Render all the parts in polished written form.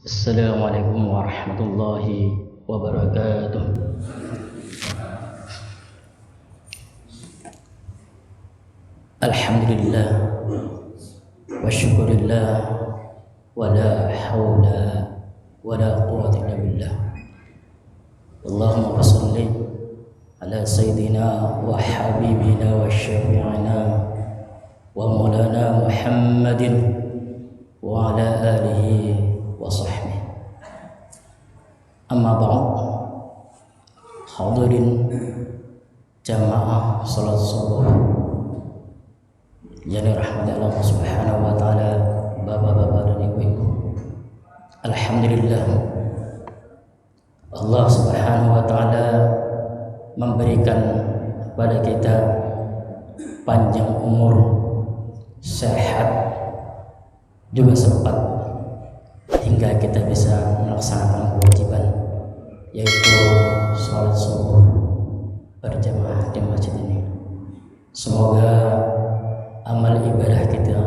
Assalamualaikum warahmatullahi wabarakatuh. Alhamdulillah wa syukurillah wa la hawla wa la quwwata illa billah. Allahumma shalli ala sayyidina wa habibina wa syafi'ina wa maulana Muhammadin wa ala alihi wa sahbihi. Amma ba'd. Hadirin jamaah salat subuh yang dirahmati Allah Subhanahu wa taala, bapak-bapak dan ibu-ibu. Alhamdulillah, Allah Subhanahu wa taala memberikan kepada kita panjang umur, sehat, juga sempat hingga kita bisa melaksanakan kewajiban, yaitu sholat subuh berjamaah di masjid ini. Semoga amal ibadah kita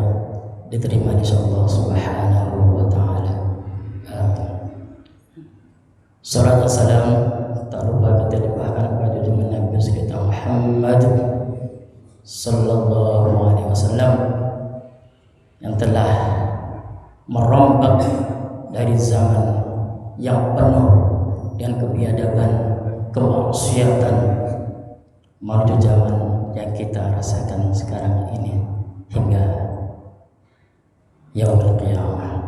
diterima di Allah Subhanahu wa taala. Salat dan salam tak lupa kita limpahkan kepada junjungan Nabi kita Muhammad sallallahu alaihi wasallam yang telah merombak dari zaman yang penuh dengan kebiadaban, kemaksiatan menuju zaman yang kita rasakan sekarang ini hingga yaumul qiyamah.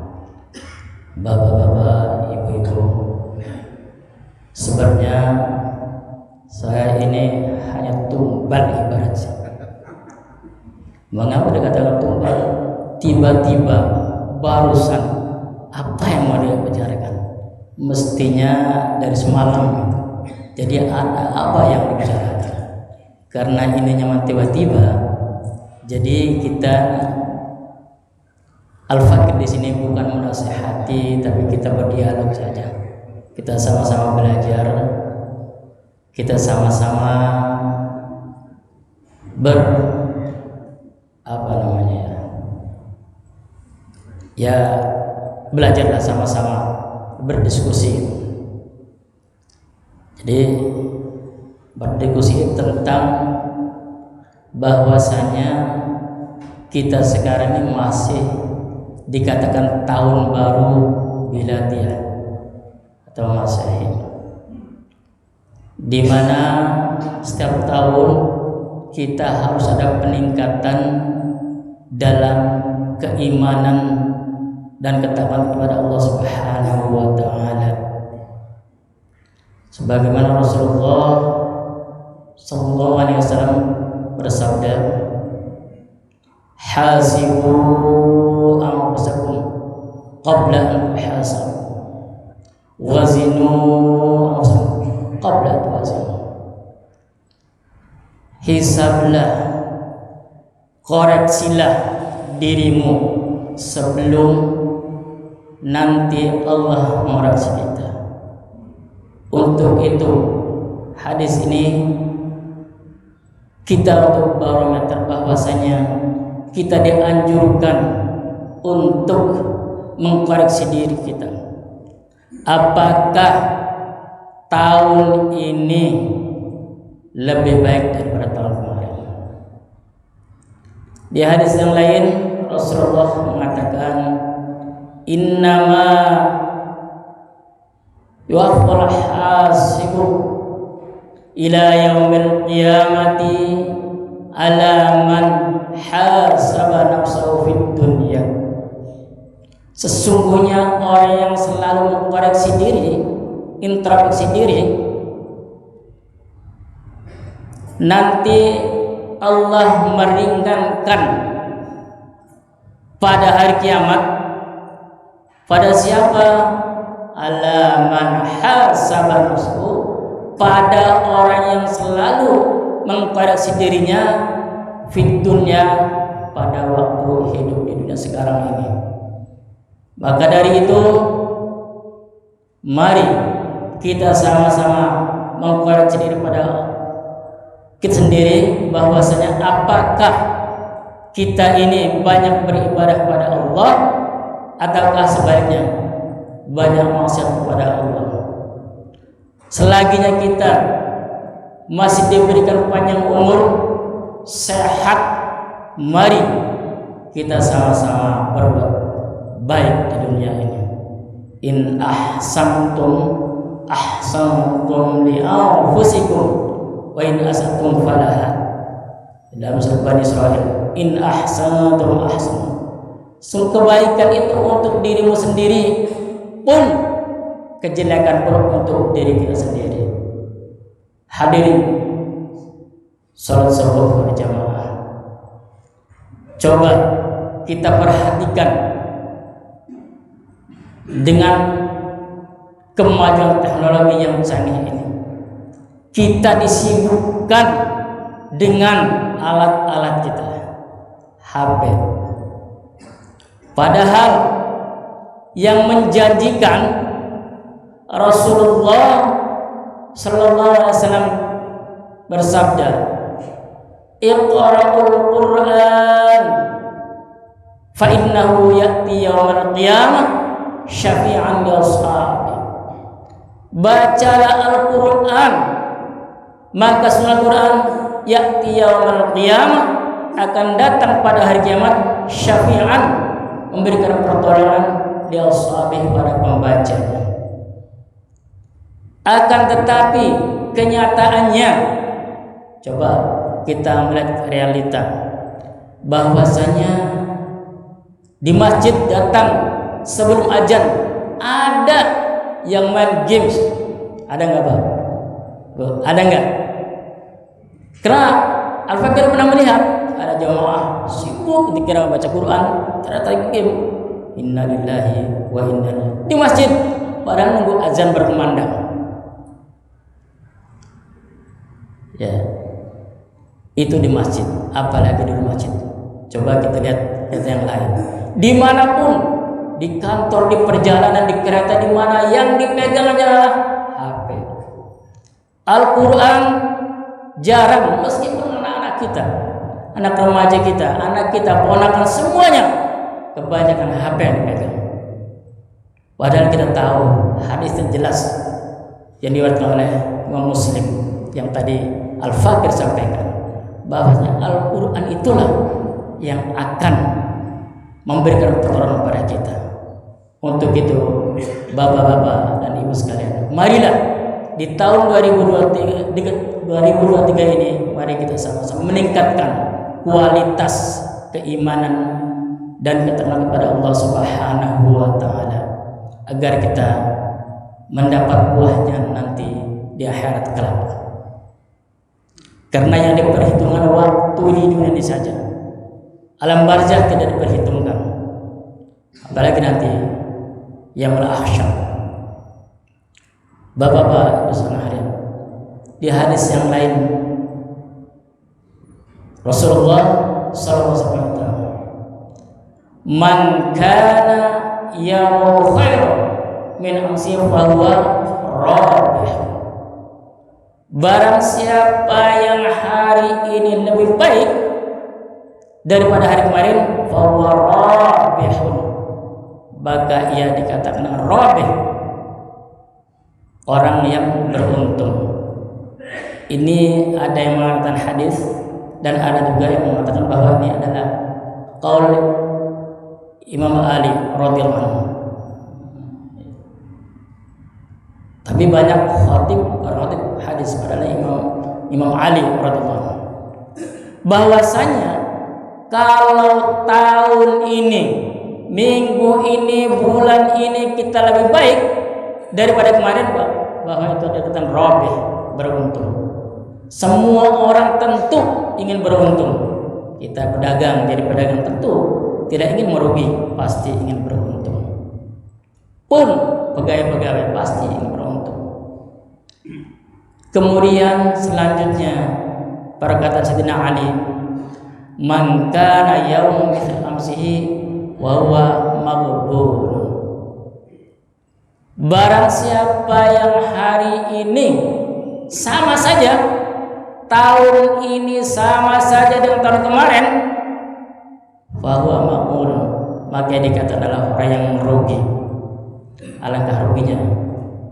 Bapak-bapak, ibu-ibu, sebenarnya saya ini hanya tumbal ibaratnya. Mengapa dikatakan tumbal? Tiba-tiba barusan apa yang mau dia bicarakan, mestinya dari semalam. Jadi ada apa yang dibicarakan, karena ini nyaman tiba-tiba. Jadi kita al-fakir di sini bukan menasihati, tapi kita berdialog saja. Kita sama-sama belajar, kita sama-sama belajarlah sama-sama, berdiskusi. Jadi berdiskusi tentang bahwasanya kita sekarang ini masih dikatakan tahun baru Miladiyah atau Masehi, di mana setiap tahun kita harus ada peningkatan dalam keimanan dan ketakwaan kepada Allah Subhanahu wa taala. Sebagaimana Rasulullah sallallahu alaihi wasallam bersabda, "Hasibu anfusakum qabla an tuhasabu, wazinu anfusakum qabla an tuwazinu." Hisablah, koreksilah dirimu sebelum nanti Allah mengoreksi kita. Untuk itu hadis ini kita untuk barometer bahwasanya kita dianjurkan untuk mengkoreksi diri kita. Apakah tahun ini lebih baik daripada tahun kemarin? Di hadis yang lain Rasulullah mengatakan, innama yuwaffal hasibu ila yaumil qiyamati ala man hasaba nafsahu fid dunya. Sesungguhnya orang yang selalu mengkoreksi diri, introspeksi diri, nanti Allah meringankan pada hari kiamat. Pada siapa? Ala man hasaba nafsuhu, pada orang yang selalu mengkoreksi dirinya fid dunya, pada waktu hidup di dunia sekarang ini. Maka dari itu mari kita sama-sama mengkoreksi diri pada kita sendiri, bahwasanya apakah kita ini banyak beribadah kepada Allah ataukah sebaliknya banyak maksiat kepada Allah. Selaginya kita masih diberikan panjang umur, sehat, mari kita sama-sama berbuat baik di dunia ini. In ahsantum ahsantum li anfusikum wa in asatum falaha. Dalam surat Bani Israil, in ahsantum ahsantum. Kebaikan itu untuk dirimu sendiri, pun kejelekan pun untuk diri kita sendiri. Hadirin salat subuh berjamaah, coba kita perhatikan dengan kemajuan teknologi yang canggih ini. Kita disibukkan dengan alat-alat kita, HP. Padahal yang menjanjikan Rasulullah Sallallahu Alaihi Wasallam bersabda, Iqra'ul Qur'an fa innahu ya'ti yawmal qiyamah syafi'an li ashabi. Bacalah Al-Qur'an, maka sunnah Quran ya'ti yawmal qiyamah akan datang pada hari kiamat syafi'an, memberikan pertolongan li ashabi pada pembacanya. Akan tetapi kenyataannya, coba kita melihat realita bahwasanya di masjid datang sebelum azan ada yang main games. Ada nggak Pak? Ada nggak? Karena Al-Fakir pernah melihat ada jamaah sibuk dikira baca Quran, ternyata game. Innalillahi wa inna ilaihi di masjid, padahal nunggu azan berkumandang. Ya, itu di masjid, apalagi di masjid. Coba kita lihat yang lain. Dimanapun, di kantor, di perjalanan, di kereta, di mana yang dipegang adalah HP. Al-Quran jarang, meskipun anak-anak kita, anak remaja kita, anak kita, ponakan semuanya, kebanyakan HP yang dipegang. Padahal kita tahu hadis yang jelas yang diriwayatkan oleh Imam Muslim yang tadi Al-Fakir sampaikan, bahwasanya Al-Quran itulah yang akan memberikan pertolongan kepada kita. Untuk itu, bapak-bapak dan ibu sekalian, marilah di tahun 2023 ini, mari kita sama-sama meningkatkan kualitas keimanan dan ketakwaan kepada Allah Subhanahu wa Ta'ala, agar kita mendapat buahnya nanti di akhirat kelak. Karena yang diperhitungkan waktu di dunia ini saja, alam barzakh tidak diperhitungkan, apalagi nanti yaumul ahsyar. Bapak-bapak ibu sekalian, di hadis yang lain Rasulullah sallallahu alaihi wasallam, man kana yaumul khair min amsi fa huwa rabih. Barang siapa yang hari ini lebih baik daripada hari kemarin, fa huwa rabihun, maka ia dikatakan rabih, orang yang beruntung. Ini ada yang mengatakan hadis dan ada juga yang mengatakan bahwa ini adalah qaul Imam Ali radhiyallahu anhu. Tapi banyak khatib hadis adalah Imam Ali radhiyallahu anhu, bahwasanya kalau tahun ini, minggu ini, bulan ini kita lebih baik daripada kemarin, bahwa itu dikatakan rabih, beruntung. Semua orang tentu ingin beruntung. Kita pedagang, jadi pedagang tentu tidak ingin merugi, pasti ingin beruntung. Pun pegawai-pegawai pasti ingin beruntung. Kemudian selanjutnya perkataan Sayyidina Ali, man kana yaum mithl amsihi wa huwa maghbun. Barang siapa yang hari ini sama saja, tahun ini sama saja dengan tahun kemarin, fa huwa maghbun, maka dikatakan adalah orang yang merugi. Alangkah ruginya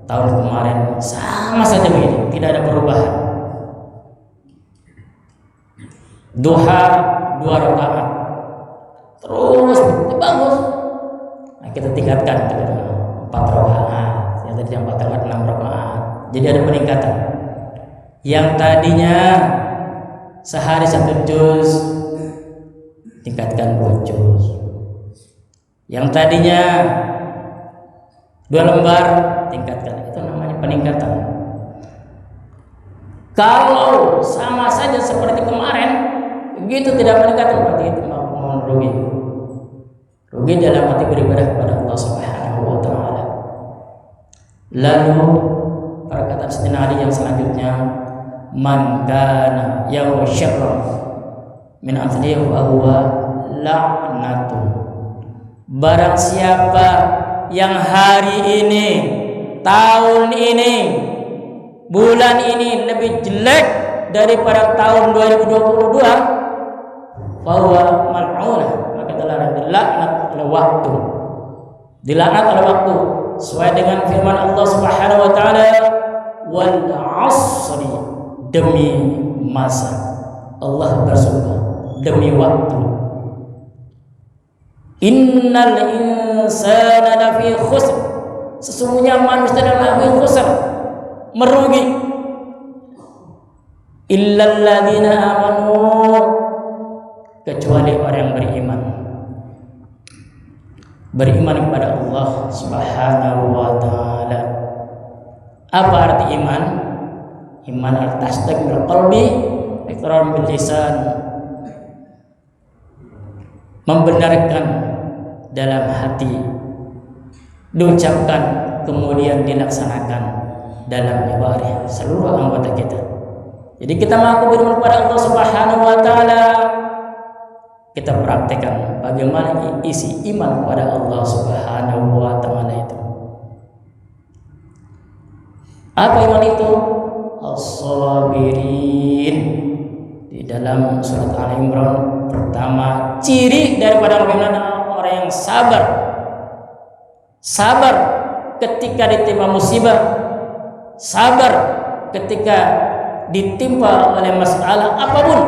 tahun kemarin sama saja begini, tidak ada perubahan. Duha 2 rakaat terus bagus. Nah, kita tingkatkan 4 rakaat. Yang tadi 4 rakaat 6 rakaat. Jadi ada peningkatan. Yang tadinya sehari 1 juz tingkatkan 2 juz. Yang tadinya 2 lembar tingkatkan. Itu namanya peningkatan. Kalau sama saja seperti kemarin, begitu tidak meningkatkan, berarti itu mau rugi. Rugi dalam arti beribadah kepada Allah Subhanahu wa taala. Lalu perkataan Sayyidina Ali yang selanjutnya, man kana yawma syarra min amsalihi wa huwa la'natun. Barang siapa yang hari ini, tahun ini, bulan ini lebih jelek daripada tahun 2022, fahuwa mal'unah, maka telah dilaknat oleh waktu. Dilaknat oleh waktu sesuai dengan firman Allah Subhanahu wa taala, wal 'asri, demi masa. Allah bersumpah demi waktu. Innal insana lafi khusr, sesungguhnya manusia adalah lafi khusr, merugi. Illal ladzina amanu, kecuali orang yang beriman kepada Allah Subhanahu wa taala. Apa arti iman? Iman al-tasdiq bil qalbi, iqrar bil lisan, membenarkan dalam hati, diucapkan kemudian dilaksanakan dalam jawarih, seluruh anggota kita. Jadi kita mengaku beriman kepada Allah Subhanahu wa taala, kita praktekkan bagaimana isi iman kepada Allah Subhanahu wa taala itu. Apa iman itu? As-sabirin. Di dalam surat Al-Imran pertama, ciri daripada orang yang sabar. Sabar ketika ditimpa musibah, sabar ketika ditimpa oleh masalah apapun,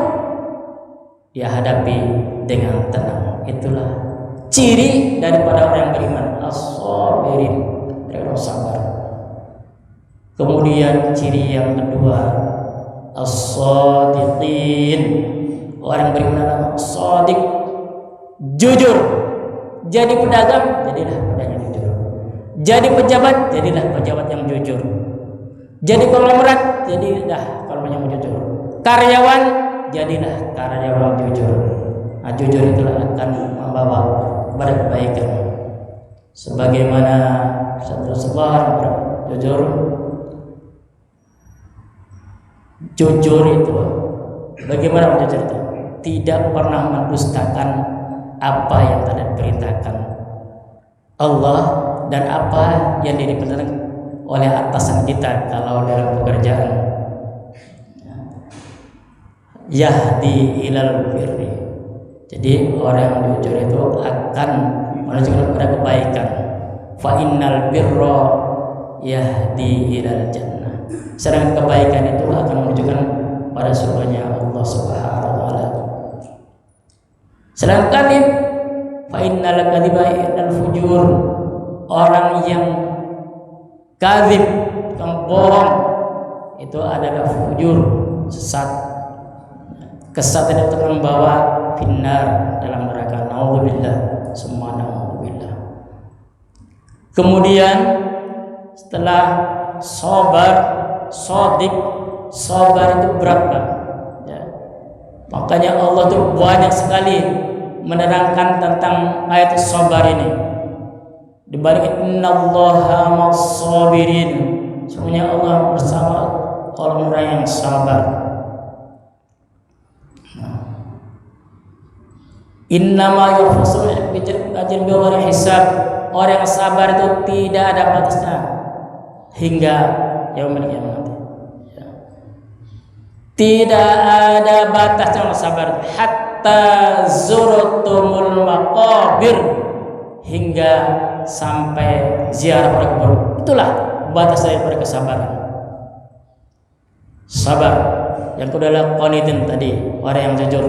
dia hadapi dengan tenang. Itulah ciri daripada orang yang beriman, as-sabirin, orang sabar. Kemudian ciri yang kedua, as-sadiqin, orang yang beriman adalah sadiq, jujur. Jadi pedagang, jadilah pedagang yang jujur. Jadi pejabat, jadilah pejabat yang jujur. Jadi konglomerat, jadilah konglomerat yang jujur. Karyawan, jadilah karyawan yang jujur. Nah, jujur itulah akan membawa kepada kebaikan. Sebagaimana Rasulullah jujur itu, bagaimana jujur itu? Tidak pernah mendustakan apa yang telah diperintahkan Allah dan apa yang diperintahkan oleh atasan kita kalau dalam pekerjaan. Yahdi ilal birri. Jadi orang yang jujur itu akan menunjukkan kepada kebaikan. Fa innal birra yahdi ilal jannah. Sedangkan kebaikan itu akan menunjukkan pada surganya Allah Subhanahu wa taala. Sedangkan kadhib, fa innal kadhiba al fujur, orang yang kadhib, yang bohong, itu adalah fujur, sesat. Kesesatan itu akan membawa finnar, dalam neraka. Naudzubillah, semua naudzubillah. Kemudian setelah sabar, shadiq, sabar itu berat, Pak. Ya. Makanya Allah itu banyak sekali menerangkan tentang ayat sabar ini. Dibalik innallaha ma'as-sabirin, semuanya Allah bersama orang-orang yang sabar. Innama yufasul ajr bighairi hisab, orang yang sabar itu tidak ada batasnya hingga yaumul qiyamah. Tidak ada batasnya sabar, hatta zurtumul maqabir, hingga sampai ziarah orang kubur. Itulah batas daripada kesabaran. Sabar. Yang kedua adalah qanitin tadi, orang yang jujur.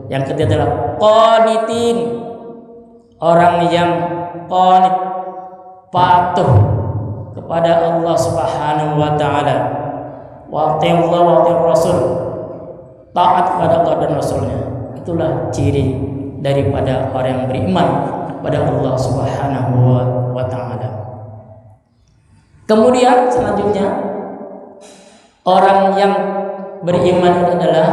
Yang ketiga adalah qanitin, orang yang qanit, patuh kepada Allah Subhanahu wa taala. Wa atiullah wa atiur rasul, taat kepada Allah dan Rasulnya. Itulah ciri daripada orang yang beriman kepada Allah Subhanahu wa taala. Kemudian selanjutnya orang yang beriman adalah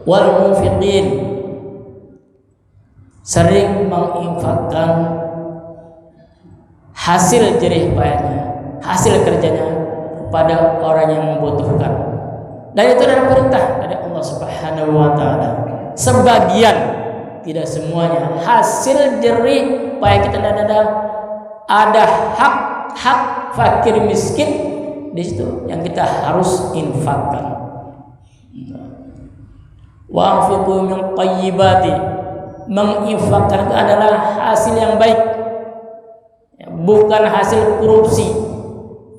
wal munfiqin, sering menginfakkan hasil jerih payahnya, hasil kerjanya kepada orang yang membutuhkan. Dan itu adalah perintah dari Allah Subhanahu wa taala. Sebagian, tidak semuanya, hasil jerih payah kita ada hak fakir miskin di situ yang kita harus infakkan. Wa anfiqu min thayyibati, menginfakkan itu adalah hasil yang baik, bukan hasil korupsi,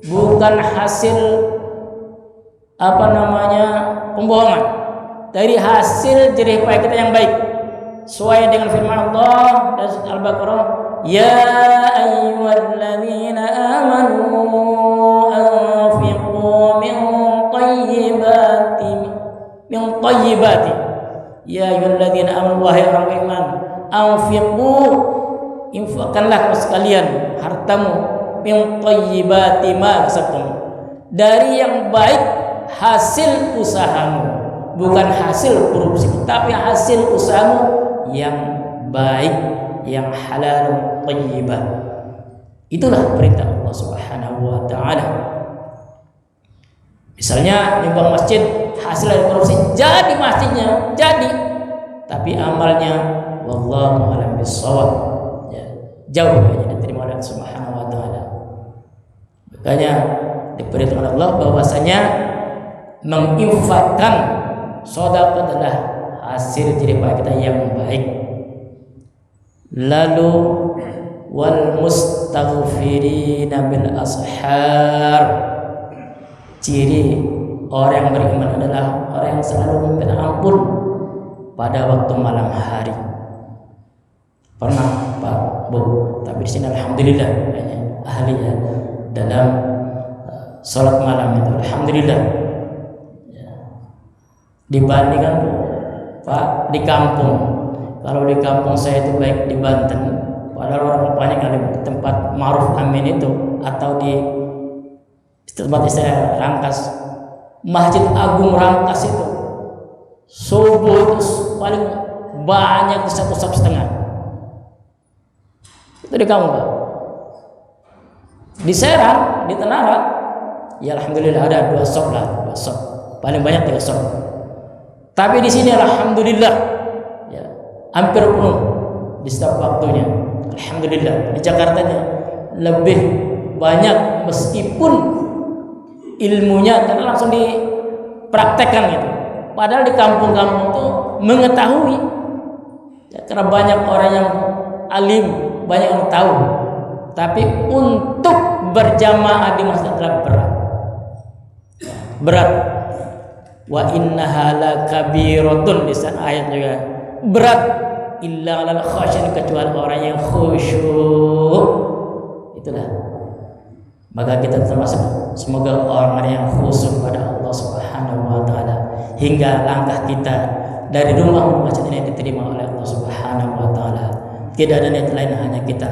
bukan hasil pembohongan. Dari hasil jerih payah kita yang baik, sesuai dengan firman Allah dan surat Al-Baqarah, ya ayyuhalladzina amanu anfiqu min thayyibati, ya ayyuhalladzina amanu, wahai orang beriman, anfiqu, infakkanlah sekalian hartamu, min thayyibati ma kasabtum, dari yang baik hasil usahamu, bukan hasil korupsi, tapi hasil usahamu yang baik, yang halal thayyibah. Itulah perintah Allah Subhanahu wa taala. Misalnya nyumbang masjid, hasil dari korupsi, jadi masjidnya jadi, tapi amalnya wallahu a'lam bissawab, jauh hanya diterima oleh Allah Subhanahu wa taala. Makanya diperintahkan Allah bahwasanya menginfakkan sedekah adalah hasil jerih payah kita yang baik. Lalu wal mustaghfirina bil ashar, ciri orang yang beriman adalah orang yang selalu meminta ampun pada waktu malam hari. Pernah Pak Bu, tapi di sini alhamdulillah ahli ya dalam salat malam itu, alhamdulillah. Dibandingkan Pak di kampung, kalau di kampung saya itu baik di Banten, padahal orang banyak ada di tempat Ma'ruf Amin itu, atau di tempat saya Rangkas, Masjid Agung Rangkas itu subuh itu paling banyak 1,5 jam. Itu di kampung Pak. Di Serang, di Tenara, ya alhamdulillah ada 2 shop lah, 2 shop, paling banyak 3 shop. Tapi di sini alhamdulillah ya, hampir penuh di setiap waktunya. Alhamdulillah. Di Jakarta lebih banyak, meskipun ilmunya karena langsung dipraktekkan gitu. Padahal di kampung-kampung itu mengetahui ya, karena banyak orang yang alim, banyak yang tahu. Tapi untuk berjamaah di masjid adalah berat. Berat. Wa innaha lakabiratun, di sana ayat juga berat, illa 'alal khasyin, kecuali orang yang khusyuk. Itulah, maka kita termasuk semoga orang yang khusyuk pada Allah Subhanahu wa taala, hingga langkah kita dari rumah ke masjid ini diterima oleh Allah Subhanahu wa taala. Tidak ada niat lain, hanya kita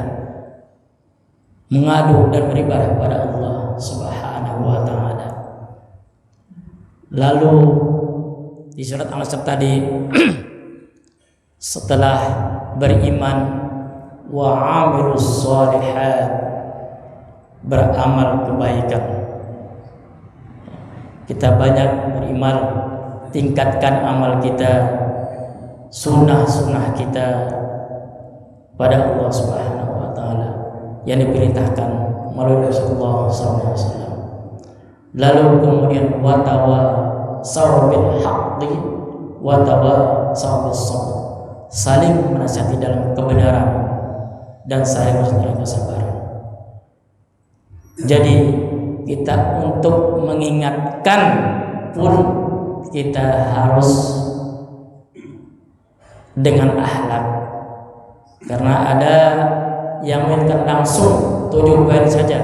mengadu dan beribadah kepada Allah Subhanahu wa taala. Lalu di surat Al-Asr tadi setelah beriman wa amilus shalihat, beramal kebaikan, kita banyak beriman, tingkatkan amal kita, sunnah-sunnah kita pada Allah Subhanahu wa taala yang diperintahkan melalui Rasulullah SAW. Lalu kemudian watawasaw bil haqqi watawasaw bis sabr, saling menasihati dalam kebenaran, dan saya harus dalam kesabaran. Jadi kita untuk mengingatkan pun kita harus dengan akhlak, karena ada yang mengingatkan langsung 7 poin saja,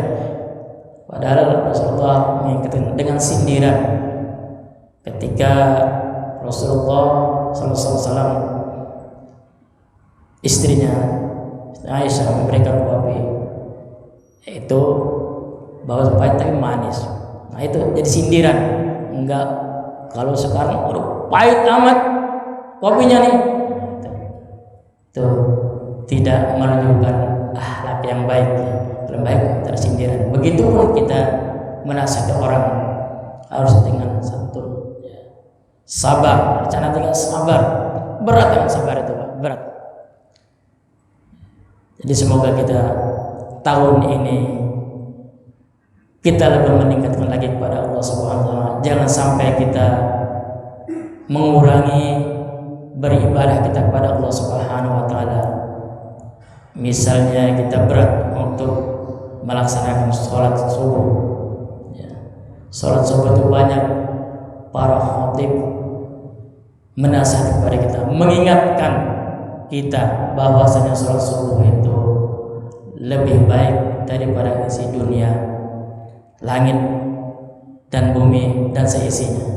padahal Rasulullah mengingatkan dengan sindiran. Ketika Rasulullah SAW istrinya Aisyah memberikan kopi, yaitu bahwa pahit tapi manis. Nah itu jadi sindiran. Enggak, kalau sekarang udah pahit amat kopinya nih. Itu tidak menunjukkan akhlak yang baik. Yang baik tersindiran. Begitupun kita menasihati orang harus dengan santun, sabar. Cara dengan sabar, berat dengan sabar itu, Pak, berat. Jadi semoga kita tahun ini kita lebih meningkatkan lagi kepada Allah Subhanahu wa taala. Jangan sampai kita mengurangi beribadah kita kepada Allah Subhanahu wa taala. Misalnya kita berat untuk melaksanakan sholat subuh. Ya. Sholat subuh itu banyak para khatib menasihati kepada kita, mengingatkan kita bahwasanya sholat subuh itu lebih baik daripada isi dunia, langit dan bumi dan seisinya.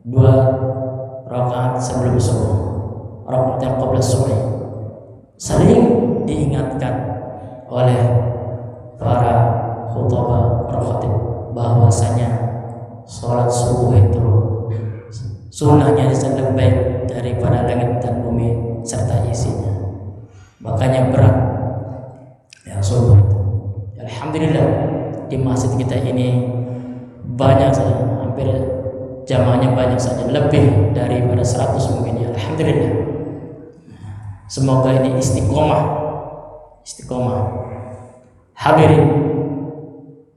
2 rakaat sebelum subuh, rakaat yang qabla subuh, sering diingatkan oleh para khutbah, para khatib bahwasanya sholat subuh itu sunnahnya lebih baik daripada langit dan bumi serta isinya. Makanya berat ya subuh itu. Alhamdulillah di masjid kita ini banyak saja, hampir jamaahnya banyak saja, lebih daripada 100 mungkin ya. Alhamdulillah. Semoga ini istiqomah. Hadirin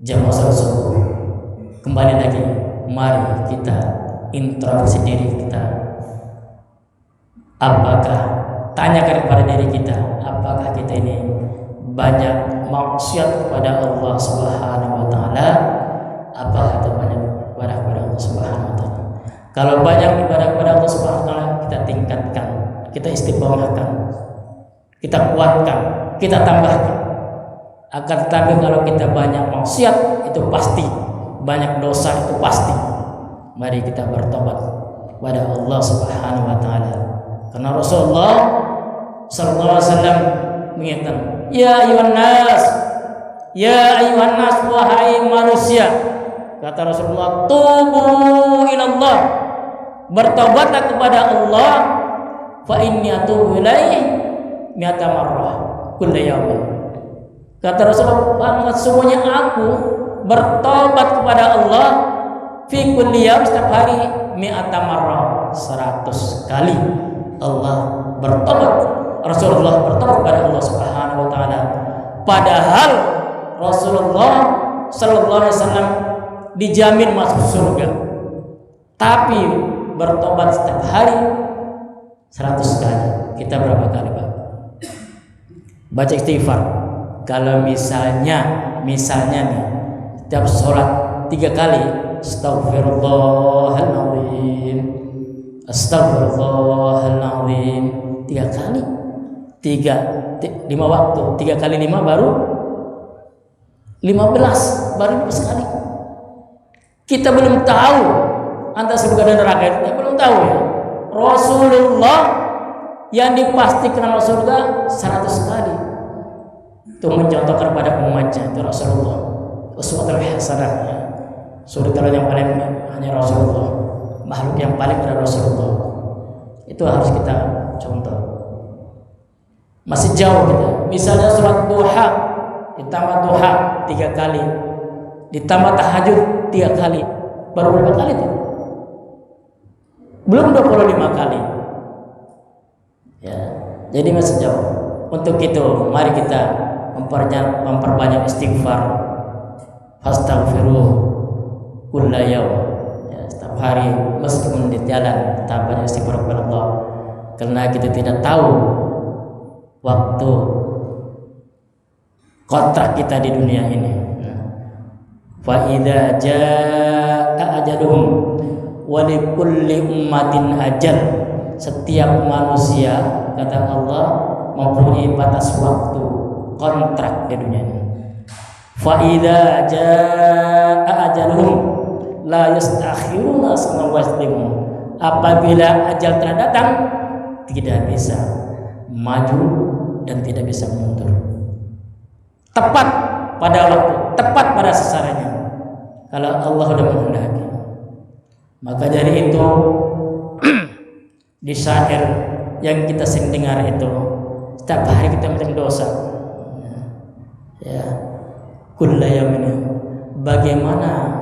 jamaah salat subuh. Kembali lagi, mari kita introspeksi diri kita. Apakah, tanyakan kepada diri kita, apakah kita ini banyak maksiat kepada Allah Subhanahu wa taala? Apakah kita banyak ibadah kepada Allah Subhanahu wa taala? Kalau banyak ibadah kepada Allah Subhanahu wa taala, kita tingkatkan, kita istiqomahkan, kita kuatkan, kita tambahkan. Akan tetapi kalau kita banyak maksiat, itu pasti banyak dosa, itu pasti. Mari kita bertobat kepada Allah Subhanahu wa taala. Karena Rasulullah sallallahu alaihi wasallam mengingatkan, ya ayuhan nas, wahai manusia, kata Rasulullah, tubu ilallah, bertobatlah kepada Allah, fa inni atubu ilaihi mi'ata marrah kulla yaumin. Kata Rasulullah, semuanya aku bertobat kepada Allah fi kulli yaum, setiap hari, mi'ata marrah, 100 kali Allah bertobat, Rasulullah bertobat kepada Allah Subhanahu wa taala. Padahal Rasulullah sallallahu alaihi wasallam dijamin masuk surga, tapi bertobat setiap hari 100 kali. Kita berapa kali, Pak? Baca istighfar. Kalau misalnya nih setiap sholat 3 kali, Astaghfirullahaladzim, Astaghfirullahaladzim, 3 kali, 5 waktu, 3 kali 5 baru 15, baru 15 kali. Kita belum tahu antara surga dan neraka, kita belum tahu ya. Rasulullah yang dipastikan masuk surga 100 kali. Itu mencontohkan pada umatnya, itu Rasulullah, uswatul hasanah. Suri yang paling hanya Rasulullah, makhluk yang paling pada Rasulullah. Itu harus kita contoh. Masih jauh kita. Misalnya sholat duha, ditambah duha 3 kali, ditambah tahajud 3 kali, baru berapa kali itu? Belum 25 kali. Ya, jadi masih jauh. Untuk itu, mari kita memperbanyak istighfar. Astaghfirullah kulla yaum, ya, setiap hari meskipun di jalan kita banyak istighfar kepada Allah, karena kita tidak tahu waktu kontrak kita di dunia ini. Fa idza jaa ajaluhum wa likulli ummatin ajal. Setiap manusia, kata Allah, mempunyai batas waktu kontrak di dunia ini. Fa idza jaa ajaluhum la yastakhiruna wa yastaqdimun. Apabila ajal telah datang, tidak bisa maju dan tidak bisa mundur. Tepat pada waktu, tepat pada sasarannya. Kalau Allah sudah menghendaki. Maka dari itu di syair yang kita sering dengar itu, setiap hari kita melakukan dosa. Ya, kullu yaumin. Bagaimana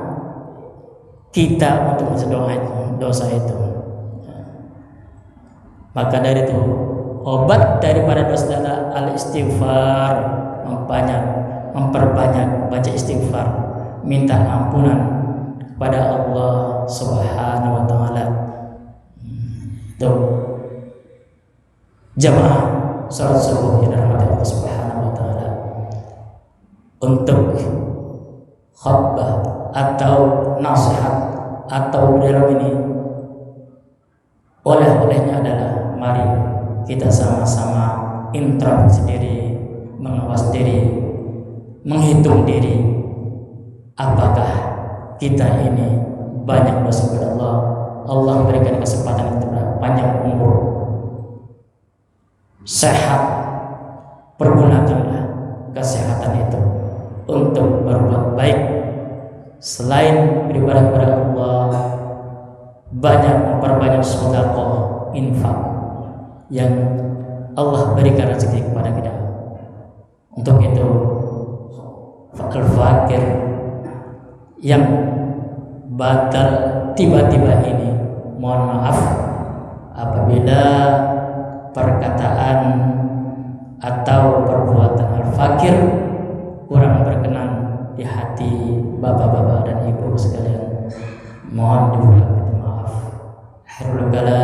kita untuk berdoa dosa itu? Maka dari itu obat daripada dosa adalah al-istighfar, memperbanyak baca istighfar, minta ampunan kepada Allah Subhanahu wa taala. Itu jamaah salat subuh yang dirahmati Allah Subhanahu wa taala. Untuk khutbah atau nasihat atau dalam ini oleh-olehnya adalah mari kita sama-sama introspeksi diri, mengawas diri, menghitung diri, apakah kita ini banyak dosa kepada Allah. Allah memberikan kesempatan untuk panjang umur, sehat, pergunakanlah kesehatan itu untuk berbuat baik. Selain beribadah kepada Allah, banyak memperbanyak sedekah, infak yang Allah berikan rezeki kepada kita. Untuk itu al-fakir yang batal tiba-tiba ini, mohon maaf apabila perkataan atau perbuatan al-fakir kurang berkenan di hati bapak-bapak dan ibu sekalian, mohon dibuat maaf. Akhirul kalam